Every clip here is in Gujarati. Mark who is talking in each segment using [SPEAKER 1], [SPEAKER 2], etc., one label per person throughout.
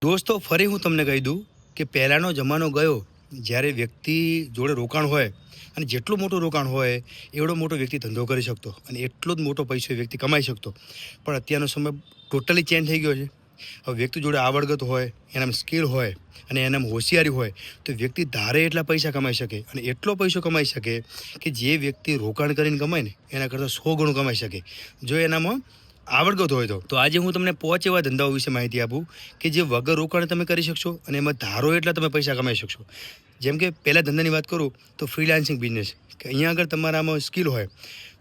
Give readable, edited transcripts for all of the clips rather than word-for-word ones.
[SPEAKER 1] દોસ્તો ફરી હું તમને કહી દઉં કે પહેલાંનો જમાનો ગયો જ્યારે વ્યક્તિ જોડે રોકાણ હોય અને જેટલું મોટું રોકાણ હોય એવડો મોટો વ્યક્તિ ધંધો કરી શકતો અને એટલો જ મોટો પૈસો એ વ્યક્તિ કમાઈ શકતો. પણ અત્યારનો સમય ટોટલી ચેન્જ થઈ ગયો છે. હવે વ્યક્તિ જોડે આવડગત હોય, એનામાં સ્કિલ હોય અને એનામાં હોશિયારી હોય તો વ્યક્તિ ધારે એટલા પૈસા કમાઈ શકે અને એટલો પૈસો કમાઈ શકે કે જે વ્યક્તિ રોકાણ કરીને કમાય ને એના કરતાં 100 ગણું કમાઈ શકે જો એનામાં આવડગત હોય તો. આજે હું તમને 5 એવા ધંધાઓ વિશે માહિતી આપું કે જે વગર રોકાણ તમે કરી શકશો અને એમાં ધારો એટલા તમે પૈસા કમાઈ શકશો. જેમ કે પહેલા ધંધાની વાત કરું તો ફ્રીલાન્સિંગ બિઝનેસ, કે અહીંયા આગળ તમારામાં સ્કિલ હોય.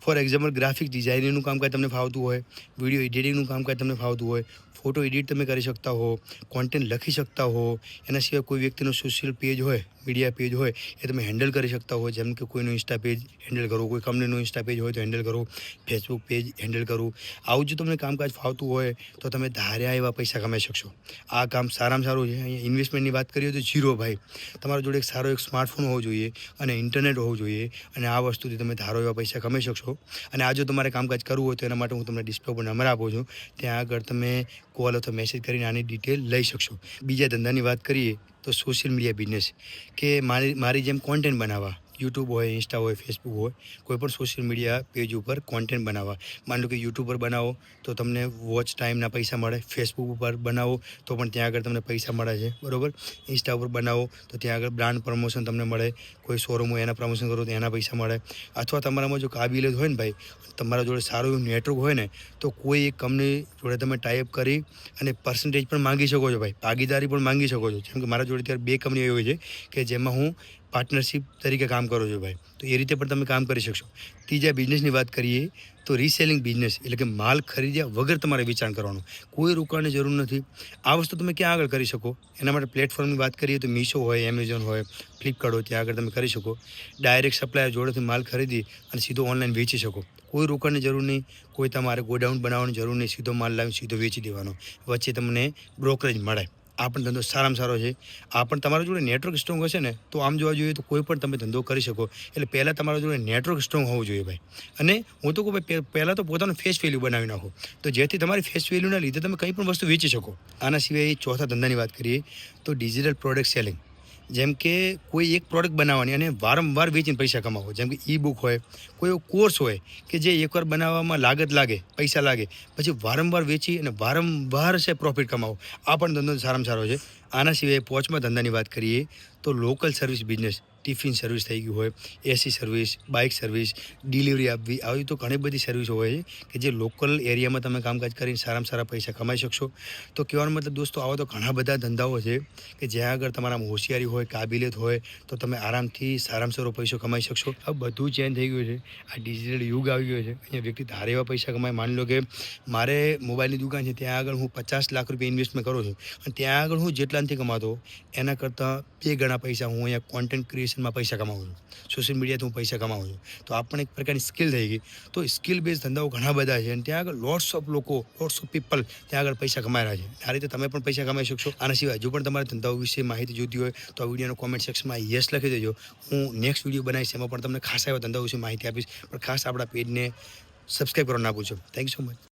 [SPEAKER 1] ફોર એક્ઝામ્પલ ગ્રાફિક ડિઝાઇનિંગનું કામકાજ તમને ફાવતું હોય, વિડીયો એડિટિંગનું કામકાજ તમને ફાવતું હોય, ફોટો એડિટ તમે કરી શકતા હો, કોન્ટેન્ટ લખી શકતા હો, એના સિવાય કોઈ વ્યક્તિનો સોશિયલ પેજ હોય, મીડિયા પેજ હોય એ તમે હેન્ડલ કરી શકતા હો. જેમ કે કોઈનું ઇન્સ્ટા પેજ હેન્ડલ કરો, કોઈ કંપનીનું ઇન્સ્ટા પેજ હોય તો હેન્ડલ કરો, ફેસબુક પેજ હેન્ડલ કરો. આવું જો તમને કામકાજ ફાવતું હોય તો તમે ધાર્યા એવા પૈસા કમાઈ શકશો. આ કામ સારામાં સારું છે. અહીંયા ઇન્વેસ્ટમેન્ટની વાત કરીએ તો ઝીરો ભાઈ. તમારા જોડે એક સારો એક સ્માર્ટફોન હોવો જોઈએ અને ઇન્ટરનેટ હોવું જોઈએ અને આ વસ્તુથી તમે ધારો એવા પૈસા કમાઈ શકશો. અને આ જો તમારે કામકાજ કરવું હોય તો એના માટે હું તમને ડિસ્પ્લે પર નંબર આપું છું, ત્યાં આગળ તમે કોલ અથવા મેસેજ કરીને આની ડિટેલ લઈ શકશો. બીજા ધંધાની વાત કરીએ તો સોશિયલ મીડિયા બિઝનેસ, કે મારી જેમ કોન્ટેન્ટ બનાવવા, યુટ્યુબ હોય, ઇન્સ્ટા હોય, ફેસબુક હોય, કોઈ પણ સોશિયલ મીડિયા પેજ ઉપર કોન્ટેન્ટ બનાવવા. માન લો કે યુટ્યુબ પર બનાવો તો તમને વોચ ટાઈમના પૈસા મળે, ફેસબુક ઉપર બનાવો તો પણ ત્યાં આગળ તમને પૈસા મળે છે, બરાબર. ઇન્સ્ટા ઉપર બનાવો તો ત્યાં આગળ બ્રાન્ડ પ્રમોશન તમને મળે, કોઈ શોરૂમ હોય એના પ્રમોશન કરો તો એના પૈસા મળે. અથવા તમારામાં જો કાબિલિયત હોય ને ભાઈ, તમારા જોડે સારું એવું નેટવર્ક હોય ને તો કોઈ એક કંપની જોડે તમે ટાઈપ કરી અને પર્સન્ટેજ પણ માંગી શકો છો ભાઈ, ભાગીદારી પણ માંગી શકો છો. જેમ કે મારા જોડે અત્યારે 2 કંપનીઓ એવી છે કે જેમાં હું પાર્ટનરશિપ તરીકે કામ કરું છું ભાઈ, તો એ રીતે પણ તમે કામ કરી શકશો. ત્રીજા બિઝનેસની વાત કરીએ તો રીસેલિંગ બિઝનેસ, એટલે કે માલ ખરીદ્યા વગર તમારે વેચાણ કરવાનું, કોઈ રોકાણની જરૂર નથી. આ વસ્તુ તમે ક્યાં આગળ કરી શકો એના માટે પ્લેટફોર્મની વાત કરીએ તો મીશો હોય, એમેઝોન હોય, ફ્લિપકાર્ટ હોય, ત્યાં આગળ તમે કરી શકો. ડાયરેક્ટ સપ્લાયર જોડેથી માલ ખરીદી અને સીધો ઓનલાઈન વેચી શકો. કોઈ રોકાણની જરૂર નહીં, કોઈ તમારે ગોડાઉન બનાવવાની જરૂર નહીં, સીધો માલ લાવી સીધો વેચી દેવાનો. વચ્ચે તમને બ્રોકરેજ મળે. આ પણ ધંધો સારામાં સારો છે. આ પણ તમારા જોડે નેટવર્ક સ્ટ્રોંગ હશે ને તો આમ જોવા જોઈએ તો કોઈ પણ તમે ધંધો કરી શકો. એટલે પહેલાં તમારા જોડે નેટવર્ક સ્ટ્રોંગ હોવું જોઈએ ભાઈ. અને હું તો કહું ભાઈ, પહેલાં તો પોતાનું ફેસ વેલ્યુ બનાવી નાખો તો જેથી તમારી ફેસ વેલ્યુના લીધે તમે કંઈ પણ વસ્તુ વેચી શકો. આના સિવાય ચોથા ધંધાની વાત કરીએ તો ડિજિટલ પ્રોડક્ટ સેલિંગ. જેમ કે કોઈ એક પ્રોડક્ટ બનાવવાની અને વારંવાર વેચીને પૈસા કમાવો. જેમ કે ઈ બુક હોય, કોઈ એવો કોર્સ હોય કે જે એકવાર બનાવવામાં લાગત લાગે, પૈસા લાગે, પછી વારંવાર વેચી અને વારંવાર છે પ્રોફિટ કમાવો. આ પણ ધંધો સારામાં સારો છે. આના સિવાય પાંચમા ધંધાની વાત કરીએ તો local service business. Tiffin service થઈ ગયું હોય, AC service, bike service, delivery આપવી, આવી તો ઘણી બધી સર્વિસો હોય છે કે જે લોકલ એરિયામાં તમે કામકાજ કરીને સારામાં સારા પૈસા કમાઈ શકશો. તો કહેવાનો મતલબ દોસ્તો, આવા તો ઘણા બધા ધંધાઓ છે કે જ્યાં આગળ તમારામાં હોશિયારી હોય, કાબિલિયત હોય તો તમે આરામથી સારામાં સારો પૈસો કમાઈ શકશો. હવે બધું ચેન્જ થઈ ગયું છે, આ ડિજિટલ યુગ આવી ગયો છે. અહીંયા વ્યક્તિ ધારે એવા પૈસા કમાય. માની લો કે મારે મોબાઈલની દુકાન છે, ત્યાં આગળ હું 50 લાખ રૂપિયા ઇન્વેસ્ટમેન્ટ કરું છું અને ત્યાં આગળ હું જેટલા નથી કમાતો એના કરતાં 2 ગણા પૈસા હું અહીંયા કોન્ટેન્ટ ક્રિએશનમાં પૈસા કમાવું છું, સોશિયલ મીડિયાથી હું પૈસા કમાવું છું. તો આ પણ એક પ્રકારની સ્કિલ થઈ ગઈ. તો સ્કિલ બેઝ ધંધાઓ ઘણા બધા છે અને ત્યાં આગળ લોટ્સ ઓફ લોકો, લોટ્સ ઓફ પીપલ ત્યાં આગળ પૈસા કમાઈ રહ્યા છે. આ રીતે તમે પણ પૈસા કમાઈ શકશો. આના સિવાય જો પણ તમારે ધંધાઓ વિશે માહિતી જોઈતી હોય તો આ વિડીયોનો કોમેન્ટ સેક્શનમાં યસ લખી દેજો. હું નેક્સ્ટ વિડીયો બનાવીશ, એમાં પણ તમને ખાસ એવા ધંધાઓ વિશે માહિતી આપીશ. પણ ખાસ આપણા પેજને સબસ્ક્રાઈબ કરવાનું ના ભૂલશો. Thank you so much.